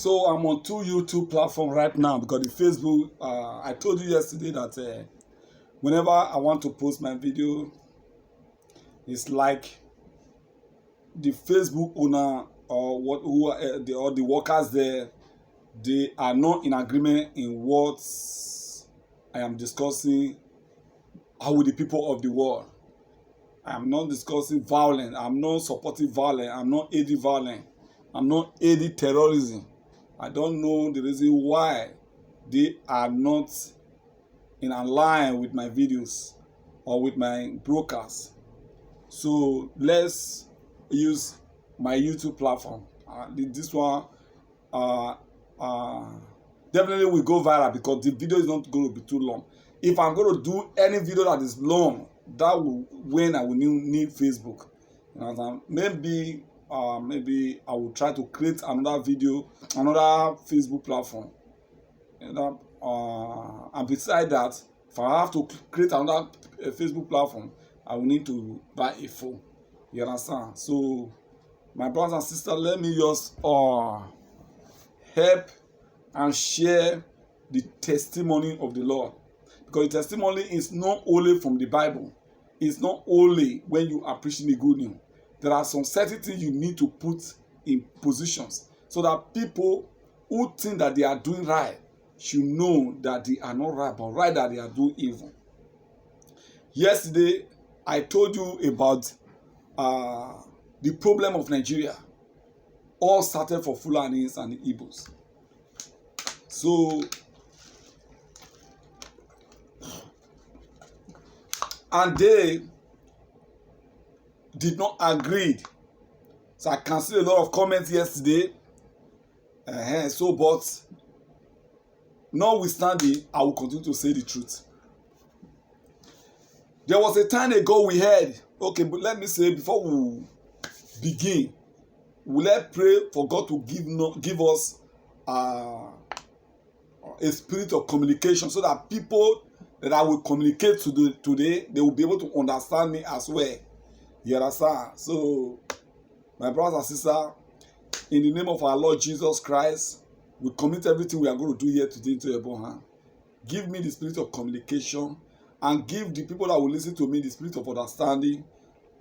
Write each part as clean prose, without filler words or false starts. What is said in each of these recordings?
So I'm on two YouTube platforms right now because the Facebook, I told you yesterday that whenever I want to post my video, it's like the Facebook owner or the workers there, they are not in agreement in what I am discussing with the people of the world. I am not discussing violence. I'm not supporting violence. I'm not aiding violence. I'm not aiding terrorism. I don't know the reason why they are not in line with my videos or with my broadcasts. So let's use my YouTube platform. This one definitely will go viral because the video is not going to be too long. If I'm going to do any video that is long, that will when I will need Facebook. You know, maybe I will try to create another Facebook platform. You know, and besides that, if I have to create another Facebook platform, I will need to buy a phone. You understand? So, my brothers and sisters, let me just help and share the testimony of the Lord. Because the testimony is not only from the Bible. It's not only when you are preaching the good news. There are some certain things you need to put in positions so that people who think that they are doing right should know that they are not right, but rather they are doing evil. Yesterday, I told you about the problem of Nigeria. All started for Fulanis and the ibos. So, and they did not agree. So I can see a lot of comments yesterday. But notwithstanding, I will continue to say the truth. There was a time ago we heard, okay, but let me say before we begin, let's pray for God to give us a spirit of communication so that people that I will communicate today, they will be able to understand me as well. You understand? So, my brothers and sisters, in the name of our Lord Jesus Christ, we commit everything we are going to do here today into your hand. Give me the spirit of communication and give the people that will listen to me the spirit of understanding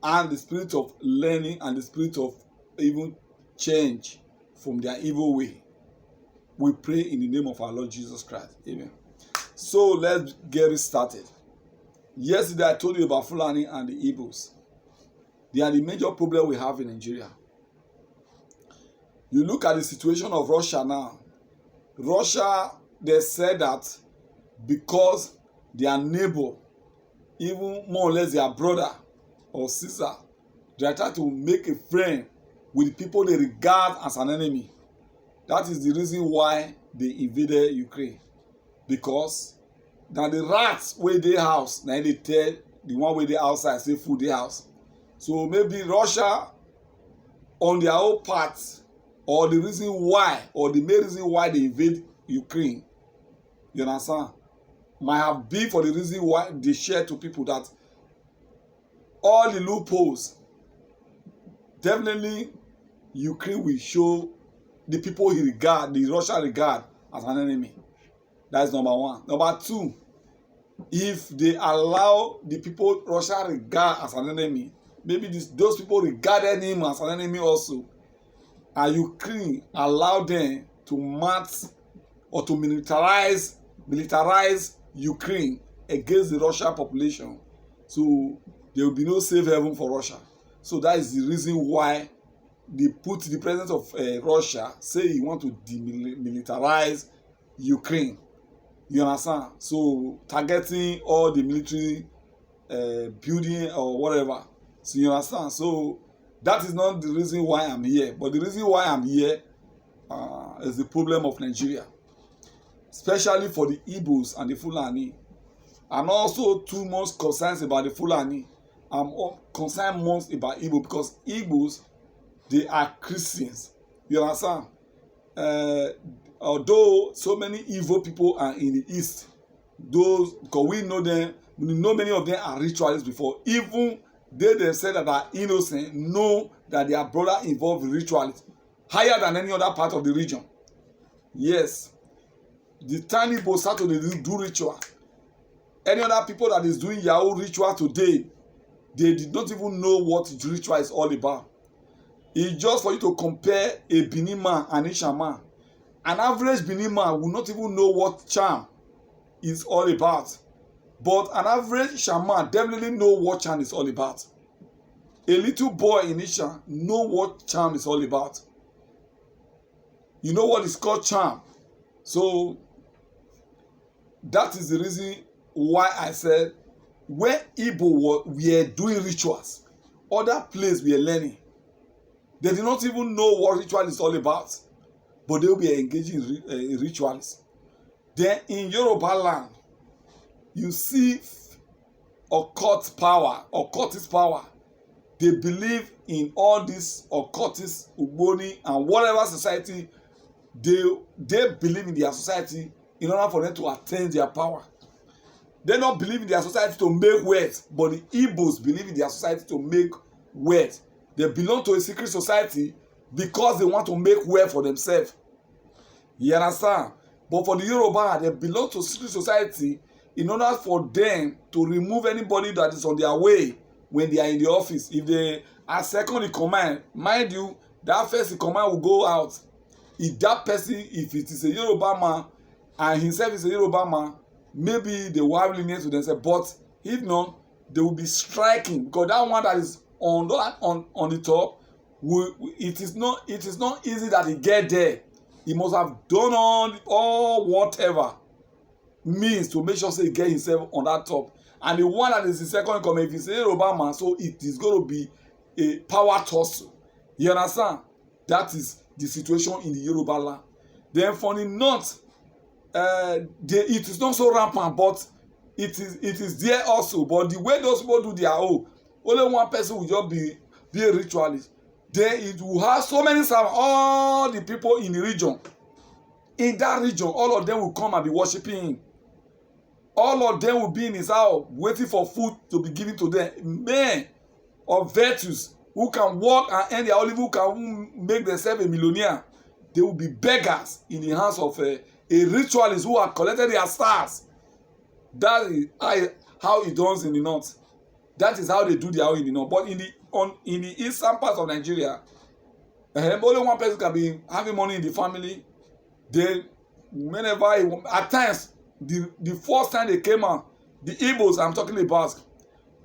and the spirit of learning and the spirit of even change from their evil way. We pray in the name of our Lord Jesus Christ. Amen. So let's get it started. Yesterday I told you about Fulani and the ibos. They are the major problem we have in Nigeria. You look at the situation of Russia now. Russia, they said that because their neighbor, even more or less their brother or sister, they are trying to make a friend with the people they regard as an enemy. That is the reason why they invaded Ukraine. Because now the rats wey dey house, now they tell the one wey dey outside say food dey house. So maybe Russia, on their own part, or the reason why, or the main reason why they invade Ukraine, you understand, might have been for the reason why they share to people that all the loopholes, definitely Ukraine will show the people the Russia regard as an enemy. That is number one. Number two, if they allow the people Russia regard as an enemy, maybe those people regarded him as an enemy also, and Ukraine allow them to match or to militarize Ukraine against the Russian population. So there will be no safe haven for Russia. So that is the reason why they put the president of Russia say he want to demilitarize Ukraine. You understand? So targeting all the military building or whatever. So you understand? So that is not the reason why I'm here. But the reason why I'm here is the problem of Nigeria. Especially for the Ibos and the Fulani. I'm also too much concerned about the Fulani. I'm concerned most about Igbo because Igbos, they are Christians. You understand? Although so many evil people are in the East, because we know many of them are ritualists before. Even they themselves that are innocent know that their brother involved in rituals higher than any other part of the region. Yes. The tiny ibos start to dey do ritual. Any other people that is doing Yahoo ritual today, they did not even know what the ritual is all about. It's just for you to compare a Benin man and a shaman. An average Benin man will not even know what charm is all about. But an average shaman definitely know what charm is all about. A little boy in Isha know what charm is all about. You know what is called charm. So that is the reason why I said when Igbo were doing rituals, other places were learning. They did not even know what ritual is all about, but they will be engaging in rituals. Then in Yoruba land, you see occultist power. They believe in all this occultist, Ugboni, and whatever society they believe in their society in order for them to attain their power. They don't believe in their society to make wealth, but the Igbos believe in their society to make wealth. They belong to a secret society because they want to make wealth for themselves. You understand? But for the Yoruba, they belong to a secret society in order for them to remove anybody that is on their way when they are in the office. If they are second in command, mind you, that first in command will go out. If that person, if it is a Yoruba man and himself is a Yoruba man, maybe they will have lenience to themselves. But if not, they will be striking, because that one that is on the top, it is not easy that he get there. He must have done all whatever means to make sure say he get himself on that top. And the one that is the second in command, if he's a Yoruba man, so it is going to be a power tussle. You understand? That is the situation in the Yoruba land. Then for the north, it is not so rampant, but it is there also. But the way those people do their own, only one person will just be a ritualist. Then it will have so many servants, all the people in the region. In that region, all of them will come and be worshiping him. All of them will be in his house waiting for food to be given to them. Men of virtues who can work and earn their olive, who can make themselves a millionaire. They will be beggars in the hands of a ritualist who have collected their stars. That is how it does in the north. That is how they do their own in the north. But in the eastern part of Nigeria, only one person can be having money in the family. Then whenever at times, the first time they came out, the Ibos I'm talking about,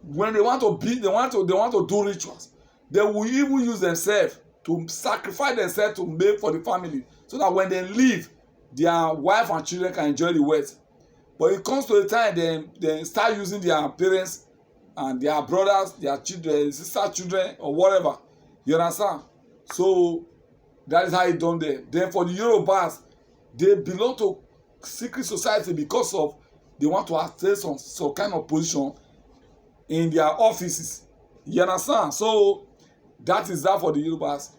when they want to do rituals, they will even use themselves to sacrifice themselves to make for the family, so that when they leave, their wife and children can enjoy the wealth. But it comes to a time they start using their parents and their brothers, their children, sister children, or whatever. You understand? So that is how it done there. Then for the Yorubas, they belong to secret society because of they want to attain some kind of position in their offices. You understand? So that is that for the Yorubas.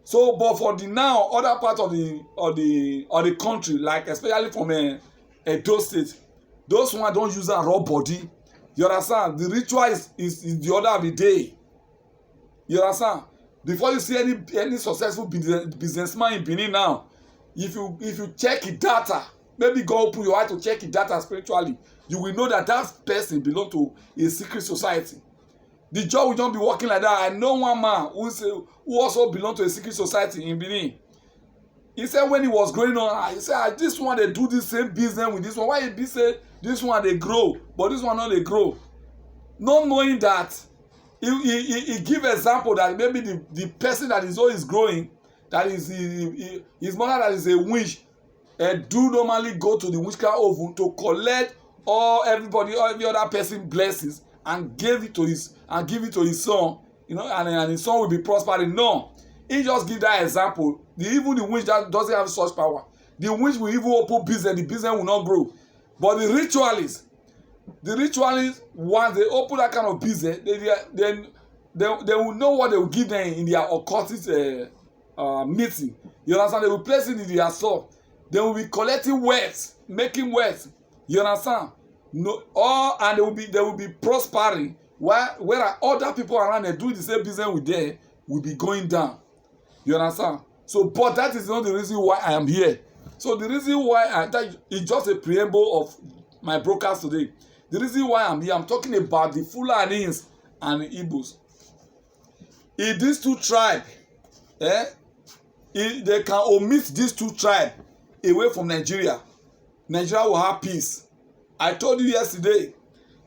So, but for the now other part of the country, like especially from Edo State, those one don't use a raw body. You understand? The ritual is the order of the day. You understand? Before you see any successful businessman in Benin now, if you check the data, maybe go open your eye to check the data spiritually, you will know that person belong to a secret society. The job will not be working like that. I know one man who also belong to a secret society in Benin. He said when he was growing up, he said, this one they do the same business with this one. Why he say this one they grow, but this one not they grow? Not knowing that, he give example that maybe the person that is always growing, that is his mother that is a witch, do normally go to the witchcraft oven to collect every other person blessings and give it to his son, and his son will be prospering. No, he just give that example. Even the witch that doesn't have such power, the witch will even open business, the business will not grow. But the ritualists, once they open that kind of business, they will know what they will give them in their occultist meeting. You understand? They will place it in their store. They will be collecting wealth, making wealth. You understand? And they will be prospering, where other people around them doing the same business with them will be going down. You understand? So, but that is not the reason why I am here. So the reason why it's just a preamble of my broadcast today. The reason why I'm here, I'm talking about the Fulanis and the Ibos. If these two tribes, if they can omit these two tribes away from Nigeria, Nigeria will have peace. I told you yesterday,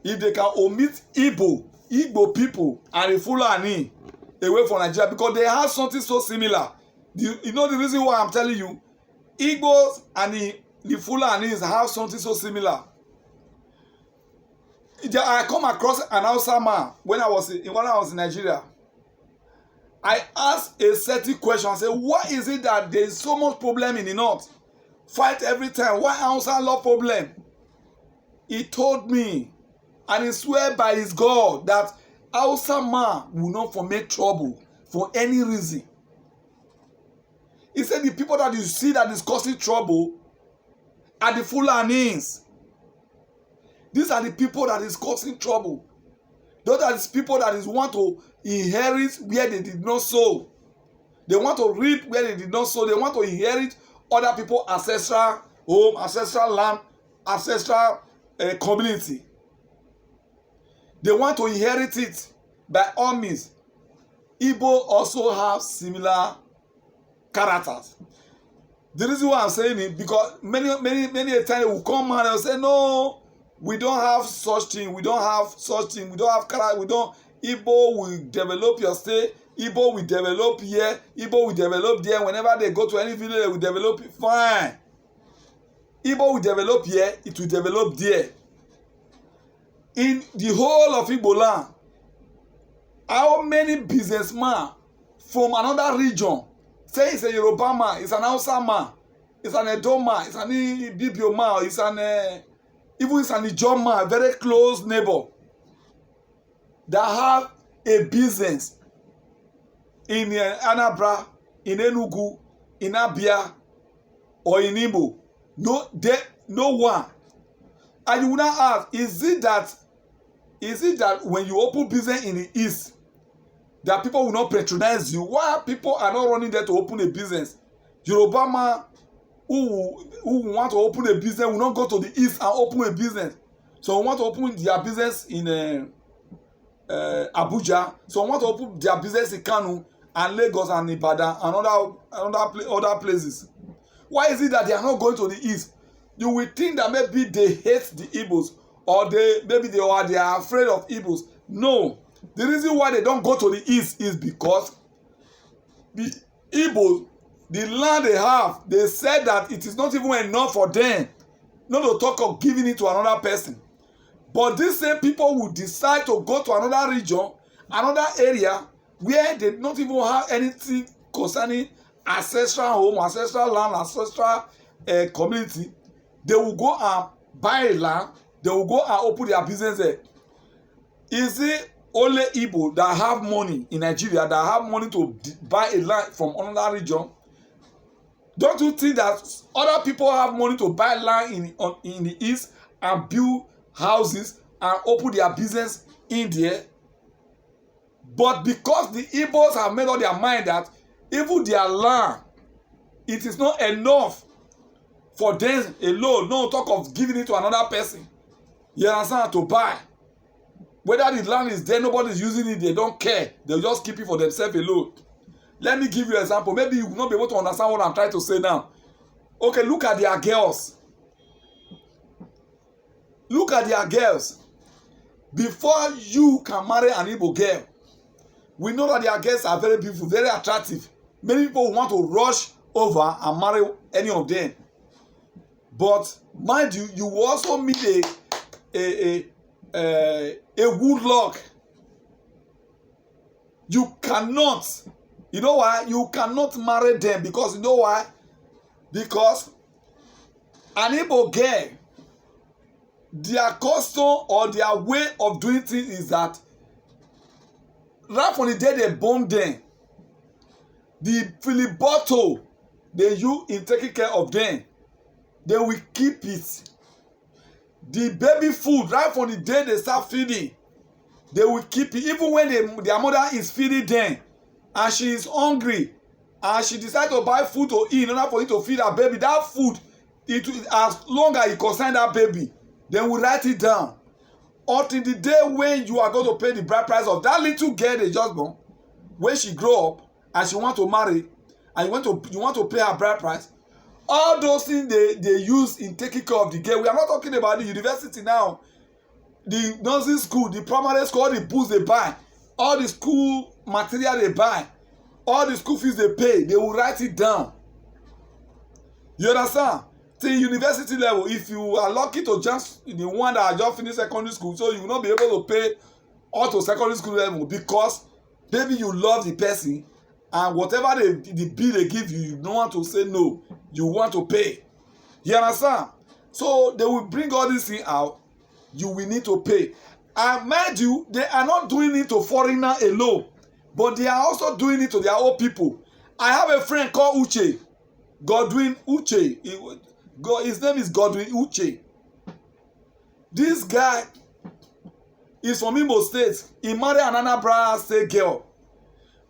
if they can omit Igbo people and the Fulani away from Nigeria, because they have something so similar. You know the reason why I'm telling you, Igbos and the Fulanis have something so similar. I come across an Hausa man when I was in Nigeria. I asked a certain question. I said, why is it that there is so much problem in the north? Fight every time. Why Hausa love problem? He told me, and he swear by his God, that Hausa man will not make trouble for any reason. He said the people that you see that is causing trouble are the Fulanis. These are the people that is causing trouble. Those are the people that is want to inherit where they did not sow. They want to reap where they did not sow. They want to inherit other people's ancestral home, ancestral land, ancestral community. They want to inherit it by all means. Igbo also have similar characters. The reason why I'm saying it, because many a time they will come and they will say, no, we don't have such thing, we don't have such thing, we don't have character, we don't. Igbo will develop your state, Igbo will develop here, Igbo will develop there. Whenever they go to any village, they will develop it. Fine. Igbo will develop here, it will develop there. In the whole of Igbo land, how many businessmen from another region, say it's a Yoruba man, it's an Hausa man, it's an Edo man, it's an Ibibio man, it's an even it's an Ijaw man, very close neighbor, that have a business in Anambra, in Enugu, in Abia, or in Imo. No one. And you will not ask, is it that when you open business in the east, that people will not patronize you? Why people are not running there to open a business? Yoruba man who want to open a business will not go to the east and open a business. So want to open their business in Abuja. So want to open their business in Kano and Lagos and Ibadan and other places. Why is it that they are not going to the east? You will think that maybe they hate the Igbos, or they are afraid of Igbos. No. The reason why they don't go to the east is because the Igbos, the land they have, they said that it is not even enough for them, not to talk of giving it to another person. But these same people will decide to go to another region, another area, where they don't even have anything concerning ancestral home, ancestral land, ancestral community. They will go and buy a land, they will go and open their business there. Is it only Igbo that have money in Nigeria, that have money to buy a land from another region? Don't you think that other people have money to buy land in the east and build houses and open their business in there? But because the Igbos have made up their mind that even their land, it is not enough for them alone, no talk of giving it to another person, you understand, to buy. Whether the land is there, nobody is using it, they don't care. They'll just keep it for themselves alone. Let me give you an example. Maybe you will not be able to understand what I'm trying to say now. Okay, look at their girls. Look at their girls. Before you can marry an Igbo girl, we know that their girls are very beautiful, very attractive. Many people want to rush over and marry any of them. But mind you, you will also meet a woodlock. You cannot. You know why? You cannot marry them because you know why? Because an Igbo girl, their custom or their way of doing things is that right from the day they born them, the filibuto they use in taking care of them, they will keep it. The baby food, right from the day they start feeding, they will keep it. Even when their mother is feeding them and she is hungry, and she decide to buy food to eat in order for you to feed her baby, that food, as long as it concern that baby, then we write it down until the day when you are going to pay the bride price of that little girl they just born. When she grow up and she want to marry and you want to pay her bride price, all those things they use in taking care of the girl. We are not talking about the university now, the nursing school, the primary school, all the books they buy, all the school material they buy, all the school fees they pay, they will write it down. You understand? Till university level, if you are lucky to just the one that just finished secondary school, so you will not be able to pay all to secondary school level, because maybe you love the person and whatever the bill they give you, you don't want to say no, you want to pay. You understand? So they will bring all this thing out, you will need to pay. And mind you, they are not doing it to foreigner alone, but they are also doing it to their own people. I have a friend called Uche, Godwin Uche. His name is Godwin Uche. This guy is from Imo State. He married an Anambra State girl.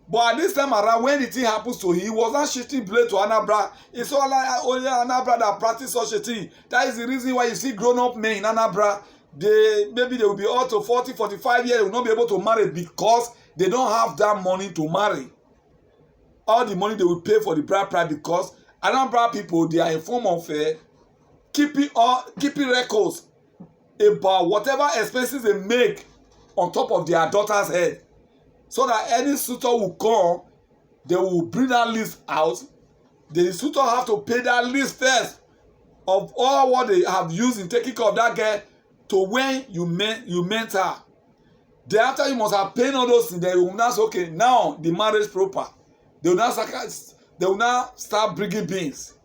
But at this time around, when the thing happens to him, he was not shifting blame to Anambra. It's all like only Anambra that practice such a thing. That is the reason why you see grown-up men in Anambra, maybe they will be up to 40, 45 years, they will not be able to marry because they don't have that money to marry. All the money they will pay for the bride price, because Anambra people, they are in form of keeping records about whatever expenses they make on top of their daughter's head, so that any suitor will come, they will bring that list out. The suitor have to pay that list first of all what they have used in taking care of that girl to when you met her. Then after you must have paid all those things, they will now say, okay, now the marriage proper. They will now start bringing bills.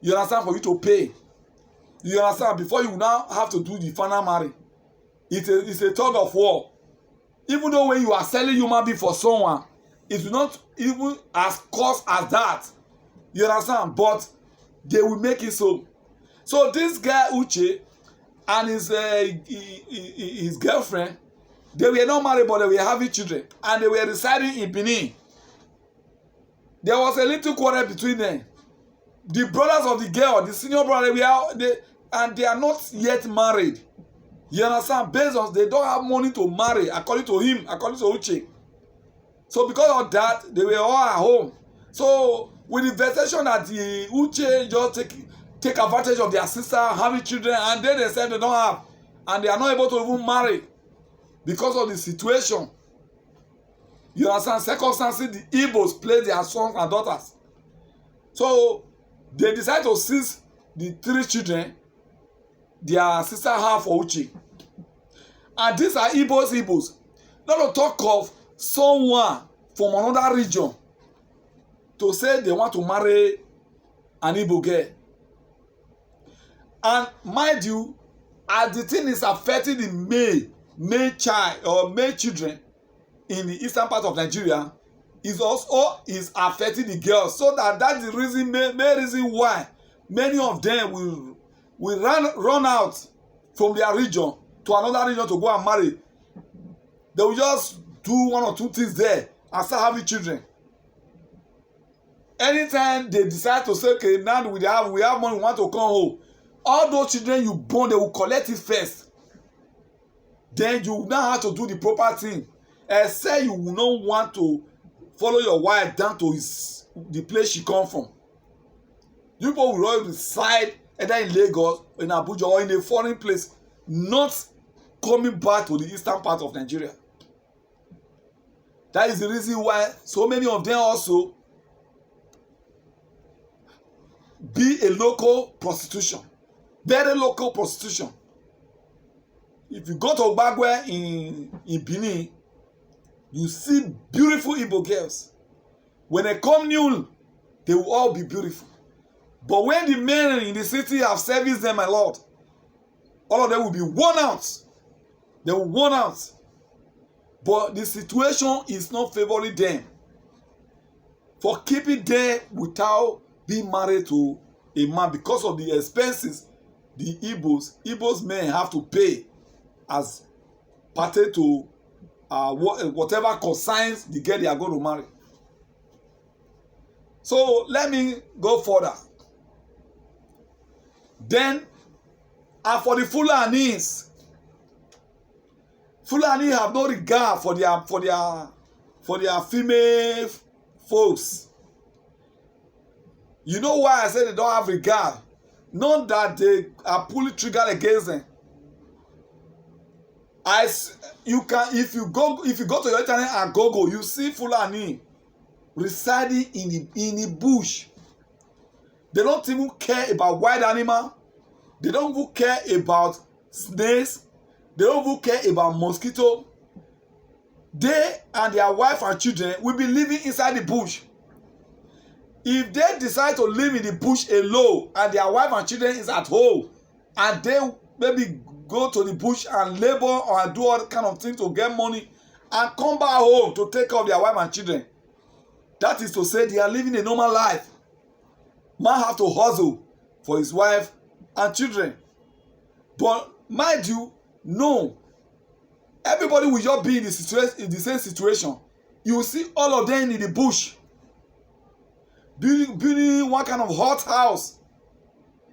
You understand, for you to pay. You understand, before you now have to do the final marriage. It's a tug of war. Even though when you are selling human being for someone, it's not even as cost as that. You understand? But they will make it so. So this guy Uche and his girlfriend, they were not married, but they were having children, and they were residing in Benin. There was a little quarrel between them. The brothers of the girl, the senior brother, they are not yet married. You understand? Based on they don't have money to marry, according to him, according to Uche. So because of that, they were all at home. So with the vexation that the Uche just take advantage of their sister having children, and then they said they don't have, and they are not able to even marry because of the situation. You understand? Circumstances, the ibos play their sons and daughters. So they decide to seize the 3 children their sister have for Uche. And these are ibos. Not to talk of someone from another region to say they want to marry an Igbo girl. And mind you, as the thing is affecting the male child or male children in the eastern part of Nigeria, is also affecting the girls. So that's the reason, main reason why many of them will run out from their region to another region to go and marry. They will just do 1 or 2 things there and start having children. Anytime they decide to say, okay, now we have money, we want to come home, all those children you born, they will collect it first. Then you now have to do the proper thing. Except you will not want to follow your wife down to the place she come from. You people will always reside either in Lagos, in Abuja, or in a foreign place, not coming back to the eastern part of Nigeria. That is the reason why so many of them also be a local prostitution. Very local prostitution. If you go to Ogbagwe in Benin, you see beautiful Igbo girls. When they come new, they will all be beautiful. But when the men in the city have serviced them a lot, all of them will be worn out. They will worn out. But the situation is not favoring them for keeping them without being married to a man, because of the expenses the Ibos men have to pay as party to whatever concerns the girl they are going to marry. So let me go further. Then, and for the Fulanis have no regard for their female folks. You know why I say they don't have regard? Not that they are pulling trigger against them. If you go to your internet and Google, you see Fulani residing in the bush. They don't even care about wild animal. They don't even care about snakes. They don't even care about mosquito. They and their wife and children will be living inside the bush. If they decide to live in the bush alone and their wife and children is at home, and they maybe go to the bush and labor or do all kind of things to get money and come back home to take care of their wife and children, that is to say they are living a normal life. Man have to hustle for his wife and children. But mind you, no. Everybody will just be in the same situation. You will see all of them in the bush. Building one kind of hot house.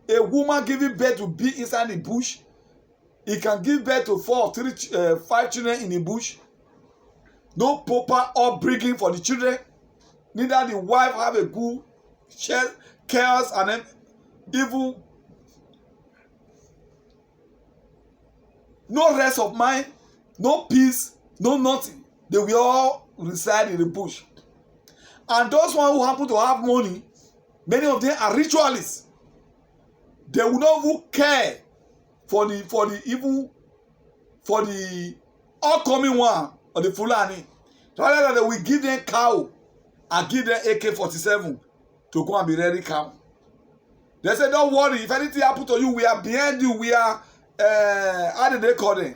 A woman giving birth to be inside the bush. He can give birth to 5 children in the bush. No proper upbringing for the children. Neither the wife have a good cares and then even no rest of mind, no peace, no nothing. They will all reside in the bush. And those ones who happen to have money, many of them are ritualists. They will not even care for the upcoming one or the Fulani. Rather than they will give them cow and give them AK-47 to go and be ready cow. They say, don't worry, if anything happen to you, we are behind you. We are how did they call them?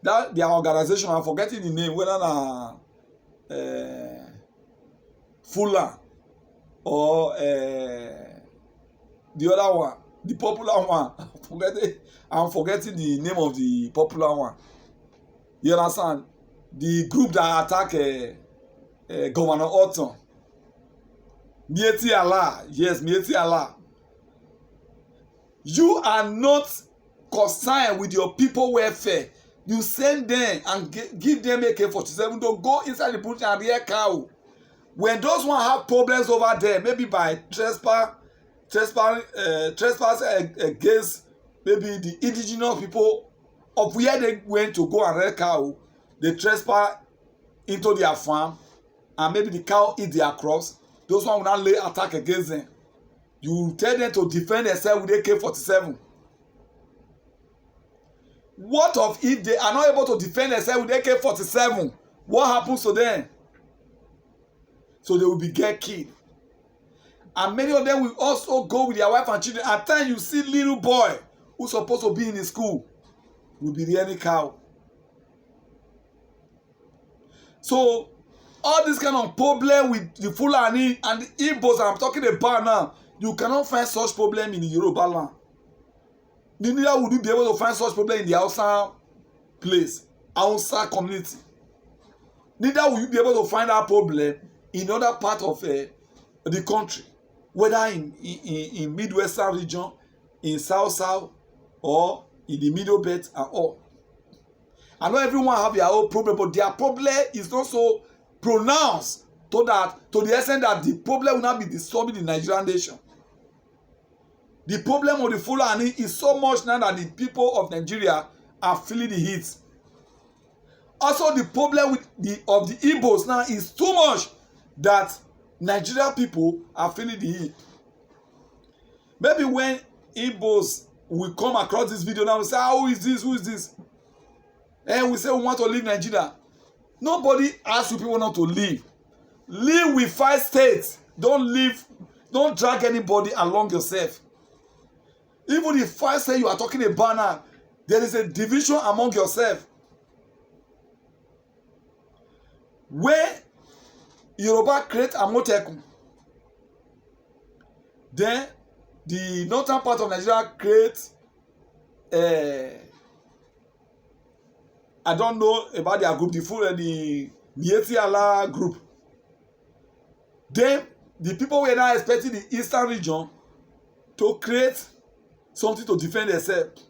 That their organization, I'm forgetting the name, whether Fulan or the other one, the popular one. I'm forgetting the name of the popular one. You understand? The group that attack Governor Otton. Mieti Allah. Yes, Mieti Allah. You are not concerned with your people welfare. You send them and give them AK-47 to go inside the bush and rear cow. When those ones have problems over there, maybe by trespass against maybe the indigenous people of where they went to go and rear cow, they trespass into their farm and maybe the cow eat their crops. Those ones will not lay attack against them. You tell them to defend themselves with AK-47. What of if they are not able to defend themselves with AK-47? What happens to them? So they will be get killed. And many of them will also go with their wife and children. At times you see little boy who's supposed to be in the school will be rearing cow. So all this kind of problem with the Fulani and the ibos I'm talking about now, you cannot find such problem in the Yoruba land. Neither would you be able to find such problem in the Hausa place, Hausa community. Neither will you be able to find that problem in other part of the country, whether in Midwestern region, in South, or in the Middle Belt and all. I know everyone have their own problem, but their problem is not so pronounced to the extent that the problem will not be disturbing the Nigerian nation. The problem of the Fulani is so much now that the people of Nigeria are feeling the heat. Also, the problem with of the ibos now is too much that Nigerian people are feeling the heat. Maybe when ibos will come across this video now, we say, who is this? Who is this? And we say we want to leave Nigeria. Nobody asks you people not to leave. Live with 5 states. Don't drag anybody along yourself. Even if 5 states you are talking about now, there is a division among yourself. Where Yoruba create Amotekun, Then the northern part of Nigeria creates I don't know about their group, the Mieti Allah group. Then the people were now expecting the eastern region to create something to defend themselves.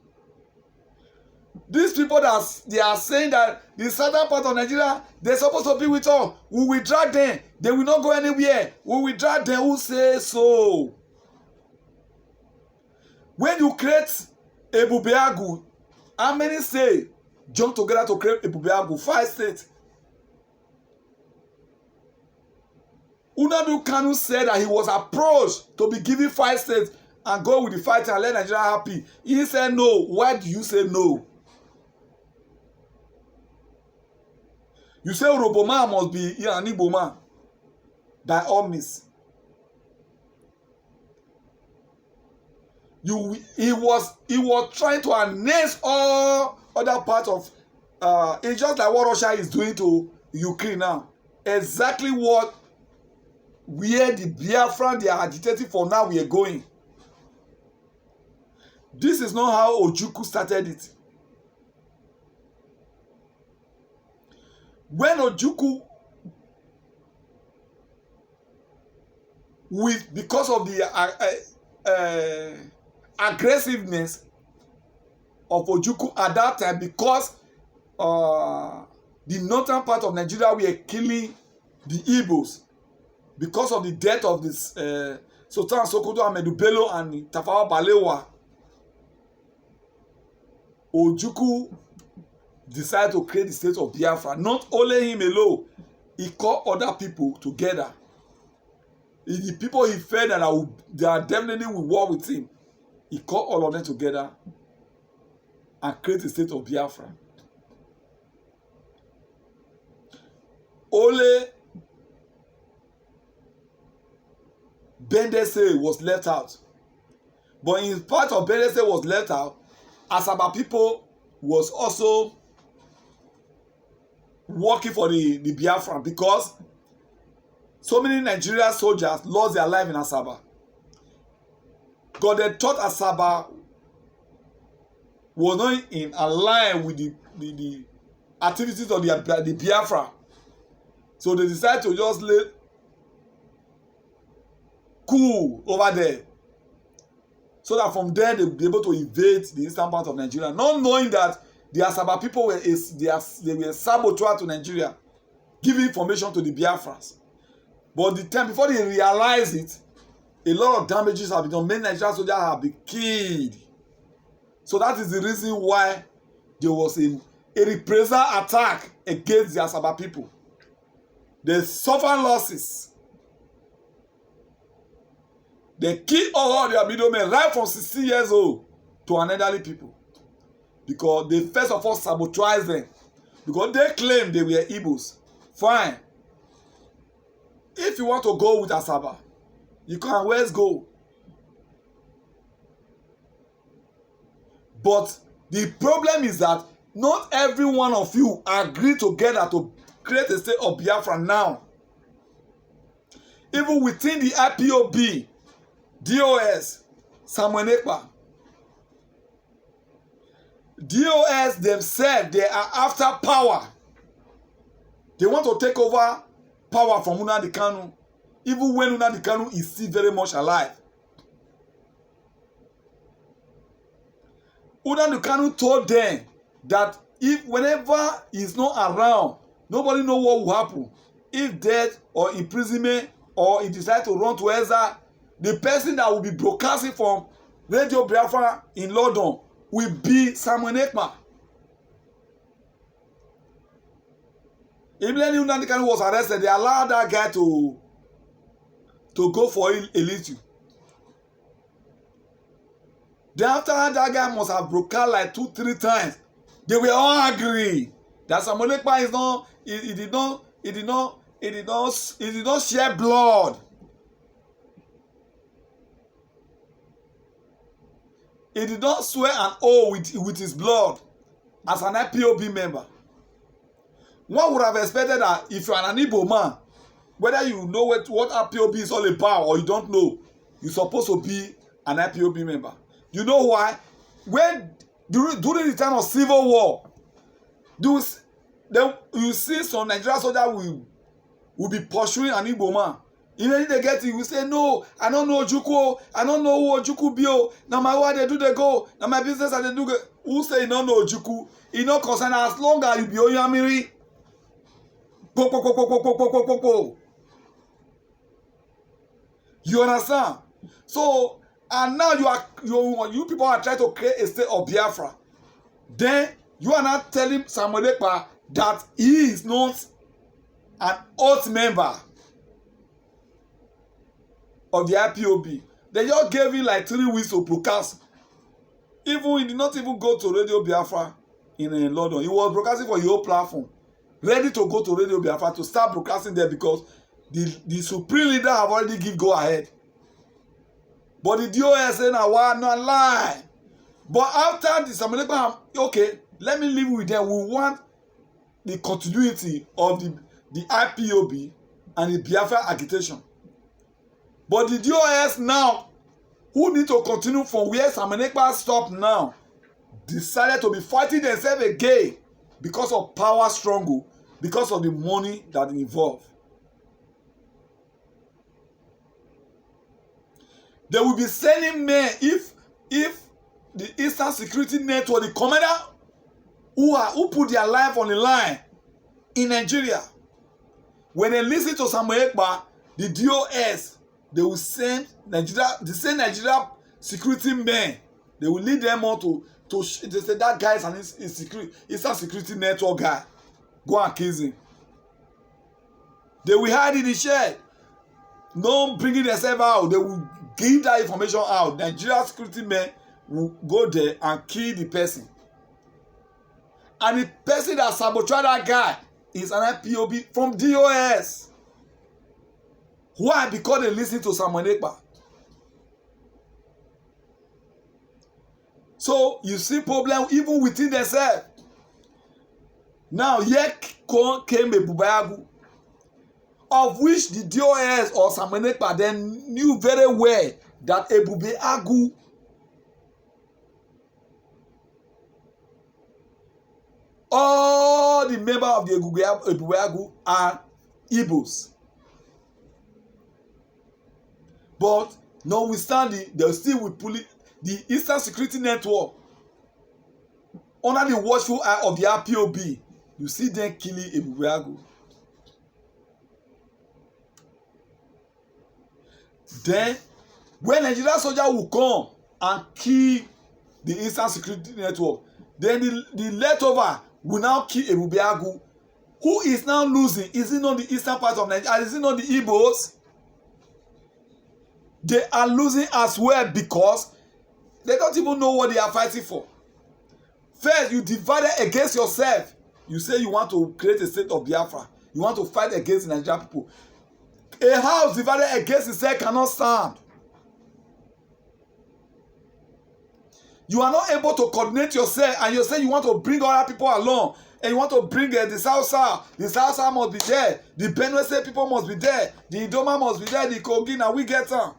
These people they are saying that the southern part of Nigeria, they're supposed to be with us. We will drag them. They will not go anywhere. We will drag them. Who say so? When you create Ebubeagu, how many say join together to create Ebubeagu? 5 states. Nnamdi Kanu said that he was approached to be given 5 states and go with the fight and let Nigeria happy. He said no. Why do you say no? You say Uroboma must be an Igbo man. By all means. He was trying to annex all other parts of it's just like what Russia is doing to Ukraine now. Exactly where the Biafran they are agitating for now we are going. This is not how Ojukwu started it. When Ojukwu, because of the aggressiveness of Ojukwu at that time, because the northern part of Nigeria were killing the Ibos, because of the death of this Sultan Sokoto Ahmadu Bello and Tafawa Balewa, Ojukwu decided to create the state of Biafra. Not only him alone, he called other people together. The people he felt that they are definitely will war with him, he called all of them together and create the state of Biafra. Only Bendese was left out. But in part of Bendese was left out, Asaba people was also working for the Biafran, because so many Nigerian soldiers lost their life in Asaba. God they thought Asaba was not in line with the activities of the Biafra. So they decided to just lay cool over there, so that from there they'll be able to invade the eastern part of Nigeria, not knowing that the Asaba people were saboteurs to Nigeria, giving information to the Biafrans. But the time before they realize it, a lot of damages have been done. Many Nigerian soldiers have been killed. So that is the reason why there was a reprisal attack against the Asaba people. They suffered losses. They killed all their middlemen right from 16 years old to an elderly people, because they first of all sabotaged them, because they claimed they were Ibos. Fine. If you want to go with Asaba, you can always go. But the problem is that not every one of you agree together to create a state of Biafra now. Even within the IPOB, DOS, Samuel Ekpa, DOS themselves, they are after power. They want to take over power from Nnamdi Kanu, even when Nnamdi Kanu is still very much alive. Nnamdi Kanu told them that if whenever he's not around, nobody knows what will happen. If death or imprisonment, or he decides to run to exile, the person that will be broadcasting from Radio Biafra in London will be Samuel Ekpa. Immediately Nnamdi Kanu was arrested, they allowed that guy to go for a little. Then after that guy must have broadcast like 2-3 times. They were all angry that Samuel Ekpa is not, he did not share blood. He did not swear an oath with his blood as an IPOB member. One would have expected that if you are an Igbo man, whether you know what IPOB is all about or you don't know, you're supposed to be an IPOB member. You know why? When during the time of civil war, then you see some Nigerian soldiers will be pursuing an Igbo man. Even if they get it, you will say, no, I don't know Ojukwu. I don't know who Ojukwu be. Now my why they do they go. Now my business and they do go. Who say you don't know Ojukwu? You know concern as long as you be Oyamiri. You understand? So, and now you people are trying to create a state of Biafra. Then you are not telling Samuel Ekpa that he is not an oath member of the IPOB. They just gave him like 3 weeks to broadcast. Even he did not even go to Radio Biafra in London. He was broadcasting for your platform, ready to go to Radio Biafra to start broadcasting there because the supreme leader have already give go ahead. But the DOS said, "Now why not lie?" But after the Samuel Ekpa, okay, let me live with them. We want the continuity of the IPOB and the Biafra agitation. But the DOS now, who need to continue from where Samuel Ekpa stopped now, decided to be fighting themselves again because of power struggle, because of the money that involved. They will be sending men if the Eastern Security Network, the commander who put their life on the line in Nigeria, when they listen to Samuel Ekpa, the DOS, they will send the same Nigeria security men. They will lead them on to they say that guy is an Eastern Security Network guy. Go and kill him. They will hide in the shed. No bringing themselves out. They will give that information out. Nigeria security men will go there and kill the person. And the person that sabotaged that guy is an IPOB from DOS. Why? Because they listen to Samuel Ekpa. So you see problem even within themselves. Now here came Ebubeagwu, of which the DOS or Samuel Ekpa then knew very well that Ebubeagwu all the members of the Ebubeagwu are ibos. But notwithstanding, they still will pull it. The Eastern Security Network, under the watchful eye of the IPOB, you see them killing Ebubeagwu. Then, when Nigerian soldiers will come and kill the Eastern Security Network, then the leftover will now kill Ebubeagwu. Who is now losing? Is it not the eastern part of Nigeria? Is it not the Ibos? They are losing as well because they don't even know what they are fighting for. First, you divided against yourself. You say you want to create a state of Biafra. You want to fight against the Nigerian people. A house divided against itself cannot stand. You are not able to coordinate yourself, and you say you want to bring other people along, and you want to bring the South. The South must be there. The Benue State people must be there. The Idoma must be there. The Kogi, and we get them.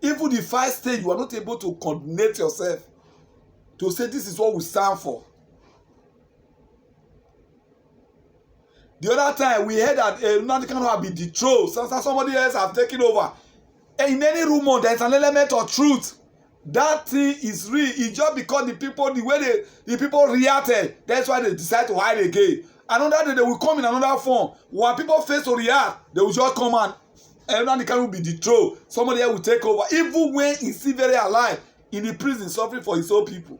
Even the 5 states, you are not able to coordinate yourself to say this is what we stand for. The other time we heard that Nnamdi Kanu have been betrothed. Somebody else have taken over. And in any rumor, there is an element of truth. That thing is real. It's just because the way the people reacted, that's why they decide to hide again. Another day they will come in another form. When people face to react, they will just come and Nnamdi Kanu will be betrothed. Somebody else will take over. Even when he's still very alive in the prison suffering for his own people.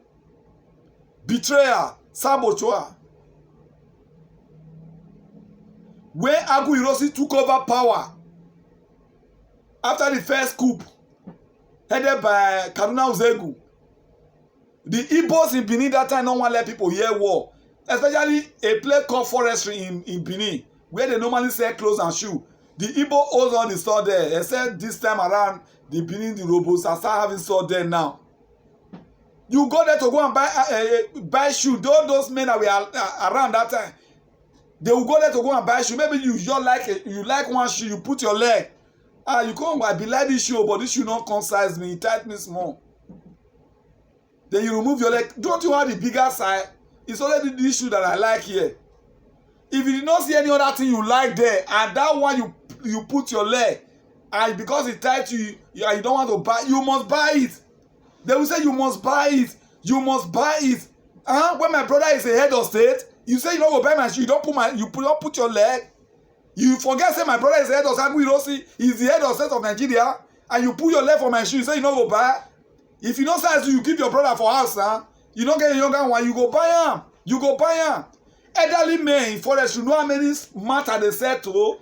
Betrayal, saboteur. When Agu Ironsi took over power after the first coup headed by Kaduna Uzegu, the Ibos in Benin that time don't want to let people hear war, especially a place called forestry in Benin where they normally sell clothes and shoes. The Igbo owns all the store there, except this time around the Benin, the robots are start having store there now. You go there to go and buy shoes. Those men that were around that time, they will go there to go and buy shoe. Maybe you just like one shoe, you put your leg You come, I be like this shoe, but this shoe not concise me, it tight me small. Then you remove your leg. Don't you have the bigger side? It's already this shoe that I like here. If you did not see any other thing you like there, and that one you put your leg, and because it tight you don't want to buy, you must buy it. They will say you must buy it. You must buy it. When my brother is a head of state, you say you don't go buy my shoe. You don't put your leg. You forget say my brother is the head of state. He's the head of state of Nigeria, and you put your leg for my shoe. You say you don't go buy. If you know size, you keep your brother for house. You don't get a younger one. You go buy him. You go buy him. Elderly men in forest, you know how many matter they settle.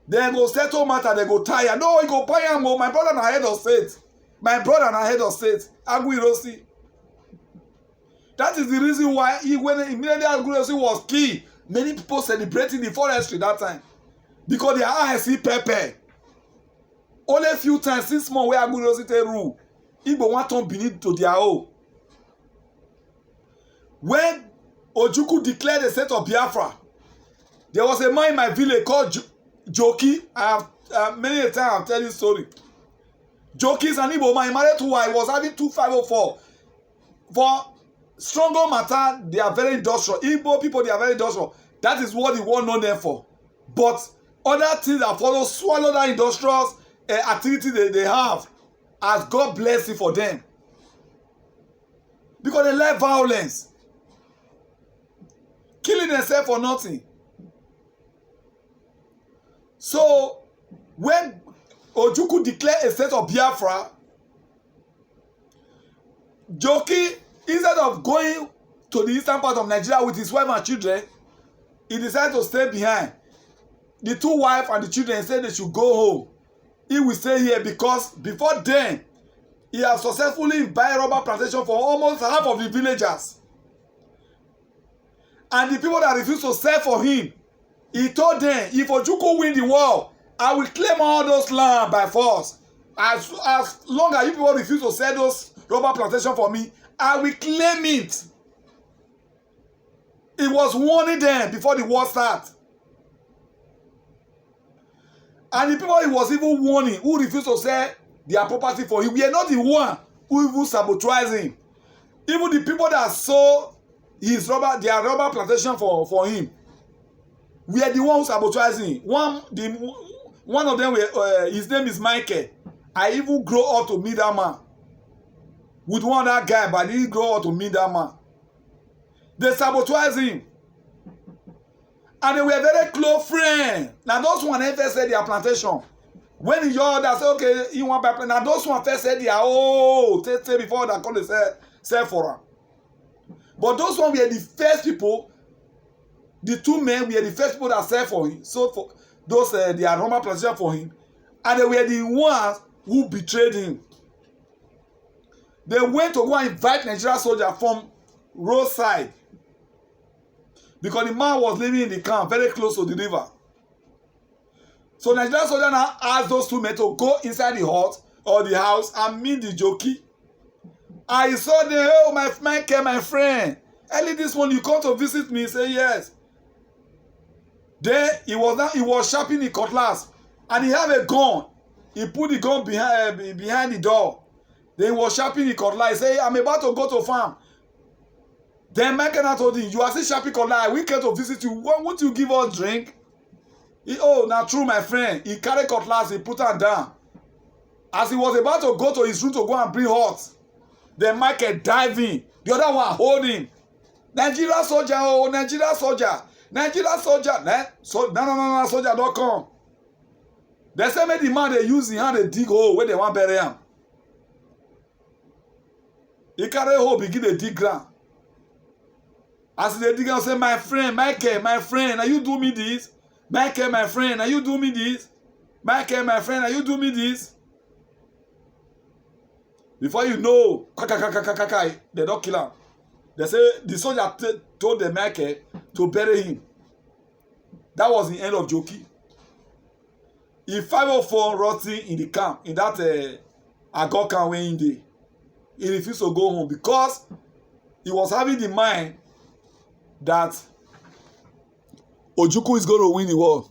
They go settle matter. They go tire. No, you go buy him. Oh, my brother na head of state. My brother na head of state. Aguirosi. That is the reason why when immediately Aguirosi was key, many people celebrating the forestry that time because their eyes see pepper. Only a few times since months where Aguirosi take rule, Igbo want to beneath to their own. When Ojukwu declared the state of Biafra, there was a man in my village called Joki. I have many a time I've tell you story. Joki is an Igbo man. He married to wife. Was having 2504. For stronger matter, they are very industrial. Igbo people, they are very industrial. That is what the world know them for. But other things that follow swallow that industrial activity they have, as God bless it for them. Because they like violence. Killing themselves for nothing. So, when Ojukwu declared a state of Biafra, Joki, instead of going to the eastern part of Nigeria with his wife and children, he decided to stay behind. The two wives and the children said they should go home. He will stay here because before then, he has successfully buy rubber plantation for almost half of the villagers. And the people that refused to sell for him, he told them, if Ojukwu win the war, I will claim all those land by force. As long as you people refuse to sell those rubber plantation for me, I will claim it. He was warning them before the war started. And the people he was even warning who refused to sell their property for him, we are not the one who even sabotaged him. Even the people that sold their rubber plantation for him, we are the one who sabotaged him. One of them, his name is Michael. I even grow up to meet that man. With one other guy, but I didn't grow up to meet that man. They sabotaged him. And they were very close friends. Now those one first said their plantation. When the other say, okay, you want to buy plantation. Now those one first said their say before that come they sell for them. But those one were the first people, the two men were the first people that sell for him. So for those their normal plantation for him. And they were the ones who betrayed him. They went to go and invite Nigerian soldiers from roadside. Because the man was living in the camp very close to the river. So Nigerian soldiers now asked those two men to go inside the hut or the house and meet the Joki. I saw them, oh, my friend. Early this morning, you come to visit me? He said, yes. Then he was sharpening the cutlass. And he had a gun. He put the gun behind the door. Then he was sharpening the cutlass. He said, I'm about to go to farm. Then Michael told him, you are still sharpening cutlass. We came to visit you. Won't you give us drink? Now true, my friend. He carried cutlass. He put her down. As he was about to go to his room to go and bring hot, then Michael dive in. The other one hold him. Nigeria soldier, oh, Nigeria soldier. Nigeria soldier. No, soldier don't come. They say make the man they use him hand they dig hole where they want bury him. He carry hole begin to dig ground. As they dig, I say, my friend, Michael, my friend, are you do me this? Michael, my friend, are you do me this? Michael, my friend, are you do me this? Before you know, they don't kill him. They say the soldier told the Michael to bury him. That was the end of Joki. In 504 rotting in the camp, in that Agor camp where in there, he refused to go home because he was having the mind that Ojukwu is going to win the war.